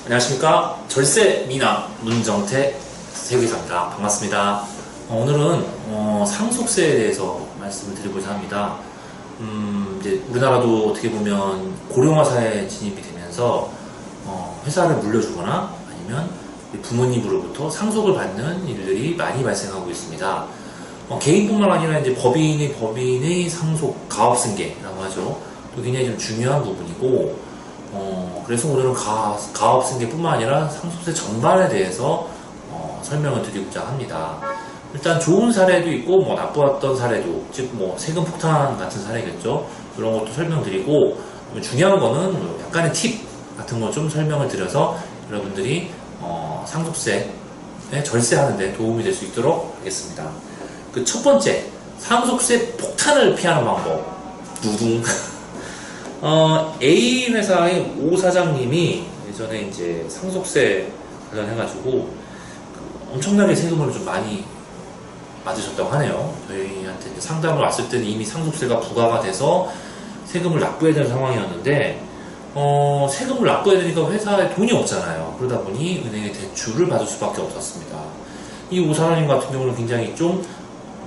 안녕하십니까. 절세 미남 문정태 세계사입니다. 반갑습니다. 오늘은 상속세에 대해서 말씀을 드리고자 합니다. 이제 우리나라도 어떻게 보면 고령화 사회에 진입이 되면서 회사를 물려주거나 아니면 부모님으로부터 상속을 받는 일들이 많이 발생하고 있습니다. 개인뿐만 아니라 이제 법인의 상속 가업승계라고 하죠. 또 굉장히 좀 중요한 부분이고, 그래서 오늘은 가업승계뿐만 아니라 상속세 전반에 대해서 설명을 드리고자 합니다. 일단 좋은 사례도 있고, 나쁘었던 사례도, 즉 세금 폭탄 같은 사례겠죠. 그런 것도 설명드리고, 중요한 거는 약간의 팁 같은 거 좀 설명을 드려서 여러분들이 상속세 절세하는 데 도움이 될 수 있도록 하겠습니다. 그 첫 번째, 상속세 폭탄을 피하는 방법. 두둥. A 회사의 오 사장님이 예전에 이제 상속세 관련해가지고 엄청나게 세금을 좀 많이 맞으셨다고 하네요. 저희한테 상담을 왔을 때는 이미 상속세가 부과가 돼서 세금을 납부해야 되는 상황이었는데, 세금을 납부해야 되니까 회사에 돈이 없잖아요. 그러다 보니 은행에 대출을 받을 수밖에 없었습니다. 이 오 사장님 같은 경우는 굉장히 좀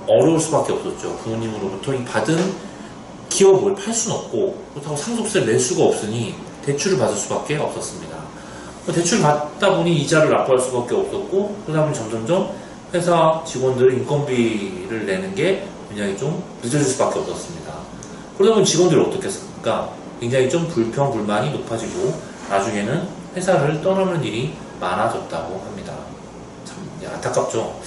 어려울 수밖에 없었죠. 부모님으로부터 이 받은 기업을 팔 수는 없고, 그렇다고 상속세를 낼 수가 없으니 대출을 받을 수밖에 없었습니다. 대출을 받다 보니 이자를 납부할 수밖에 없었고, 그러다 보니 점점점 회사 직원들의 인건비를 내는 게 굉장히 좀 늦어질 수밖에 없었습니다. 그러다 보니 직원들이 어떻겠습니까? 굉장히 좀 불평, 불만이 높아지고 나중에는 회사를 떠나는 일이 많아졌다고 합니다. 참 안타깝죠.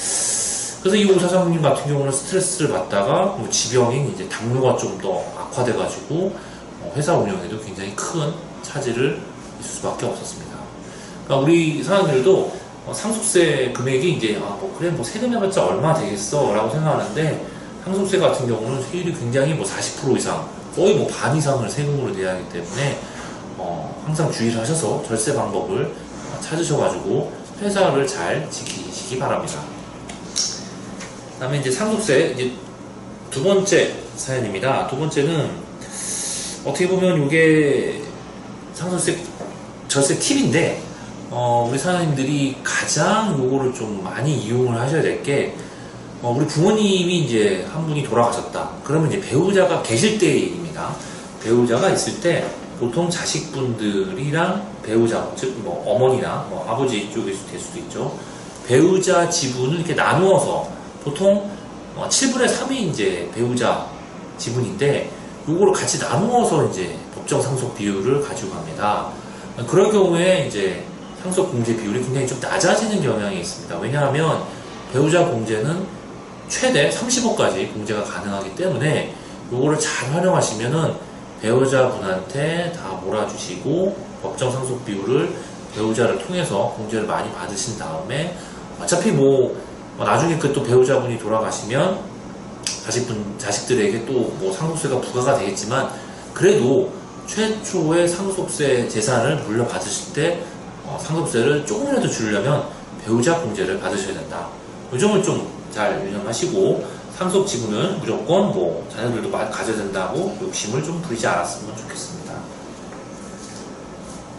그래서 이 오 사장님 같은 경우는 스트레스를 받다가 지병인 이제 당뇨가 좀 더 악화돼가지고 회사 운영에도 굉장히 큰 차질을 있을 수밖에 없었습니다. 그러니까 우리 사람들도 상속세 금액이 이제 그래 세금 해봤자 얼마 되겠어 라고 생각하는데, 상속세 같은 경우는 세율이 굉장히 40% 이상, 거의 반 이상을 세금으로 내야 하기 때문에 항상 주의를 하셔서 절세 방법을 찾으셔가지고 회사를 잘 지키시기 바랍니다. 그 다음에 이제 상속세, 이제 두 번째 사연입니다. 두 번째는 어떻게 보면 이게 상속세 절세 팁인데, 우리 사장님들이 가장 요거를 좀 많이 이용을 하셔야 될 게, 우리 부모님이 이제 한 분이 돌아가셨다. 그러면 이제 배우자가 계실 때의 얘기입니다. 배우자가 있을 때 보통 자식분들이랑 배우자, 즉 어머니나 아버지 쪽일 될 수도 있죠. 배우자 지분을 이렇게 나누어서 보통 7분의 3이 이제 배우자 지분인데, 요거를 같이 나누어서 이제 법정 상속 비율을 가지고 갑니다. 그럴 경우에 이제 상속 공제 비율이 굉장히 좀 낮아지는 경향이 있습니다. 왜냐하면 배우자 공제는 최대 30억까지 공제가 가능하기 때문에 요거를 잘 활용하시면은 배우자분한테 다 몰아주시고 법정 상속 비율을 배우자를 통해서 공제를 많이 받으신 다음에, 어차피 나중에 그 또 배우자분이 돌아가시면 자식들에게 또 상속세가 부과가 되겠지만, 그래도 최초의 상속세 재산을 물려받으실 때 상속세를 조금이라도 줄이려면 배우자 공제를 받으셔야 된다. 이 점을 좀 잘 유념하시고, 상속 지분은 무조건 자녀들도 가져야 된다고 욕심을 좀 부리지 않았으면 좋겠습니다.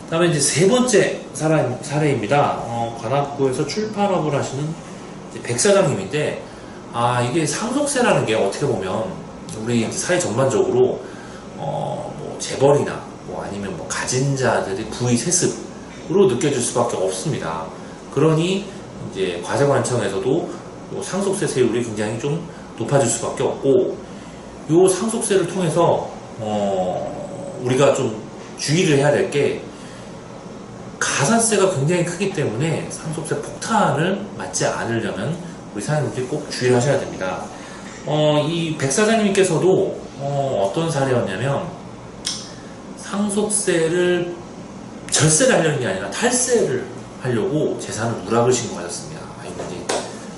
그 다음에 이제 세 번째 사례입니다. 관악구에서 출판업을 하시는 백 사장님인데, 이게 상속세라는 게 어떻게 보면 우리 사회 전반적으로 재벌이나 아니면 가진 자들의 부의 세습으로 느껴질 수밖에 없습니다. 그러니 이제 과세관청에서도 상속세 세율이 굉장히 좀 높아질 수밖에 없고, 이 상속세를 통해서 우리가 좀 주의를 해야 될 게, 가산세가 굉장히 크기 때문에 상속세 폭탄을 맞지 않으려면 우리 사장님들이 꼭 주의를 하셔야 됩니다. 이 백 사장님께서도 어떤 사례였냐면, 상속세를 절세를 하려는 게 아니라 탈세를 하려고 재산을 누락을 신고하셨습니다. 이제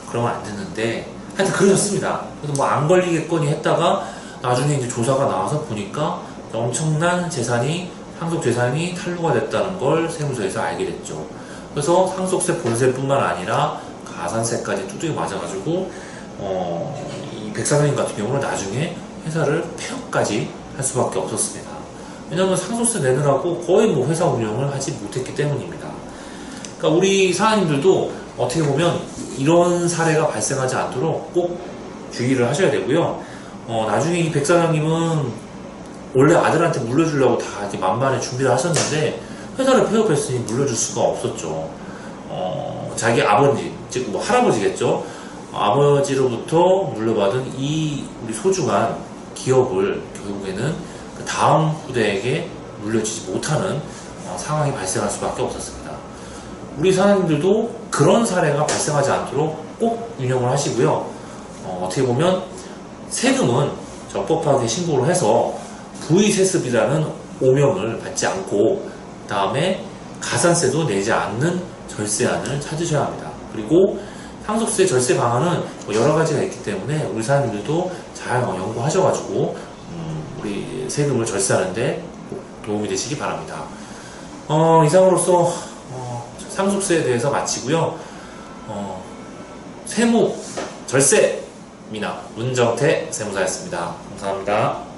그러면 안 되는데, 하여튼 그러셨습니다. 그래서 안 걸리겠거니 했다가 나중에 이제 조사가 나와서 보니까 엄청난 상속 재산이 탄로가 됐다는 걸 세무서에서 알게 됐죠. 그래서 상속세 본세뿐만 아니라 가산세까지 뚜둑이 맞아가지고 이 백사장님 같은 경우는 나중에 회사를 폐업까지 할 수밖에 없었습니다. 왜냐하면 상속세 내느라고 거의 회사 운영을 하지 못했기 때문입니다. 그러니까 우리 사장님들도 어떻게 보면 이런 사례가 발생하지 않도록 꼭 주의를 하셔야 되고요. 나중에 이 백 사장님은 원래 아들한테 물려주려고 다 이렇게 만반의 준비를 하셨는데 회사를 폐업했으니 물려줄 수가 없었죠. 자기 아버지, 즉 뭐 할아버지겠죠. 아버지로부터 물려받은 이 우리 소중한 기업을 결국에는 그 다음 후대에게 물려주지 못하는 상황이 발생할 수밖에 없었습니다. 우리 사장님들도 그런 사례가 발생하지 않도록 꼭 운영을 하시고요. 어떻게 보면 세금은 적법하게 신고를 해서 부의세습이라는 오명을 받지 않고 그 다음에 가산세도 내지 않는 절세안을 찾으셔야 합니다. 그리고 상속세 절세 방안은 여러 가지가 있기 때문에 우리 사장님들도 잘 연구하셔가지고 우리 세금을 절세하는데 도움이 되시기 바랍니다. 이상으로서 상속세에 대해서 마치고요. 세무 절세 미나 문정태 세무사였습니다. 감사합니다.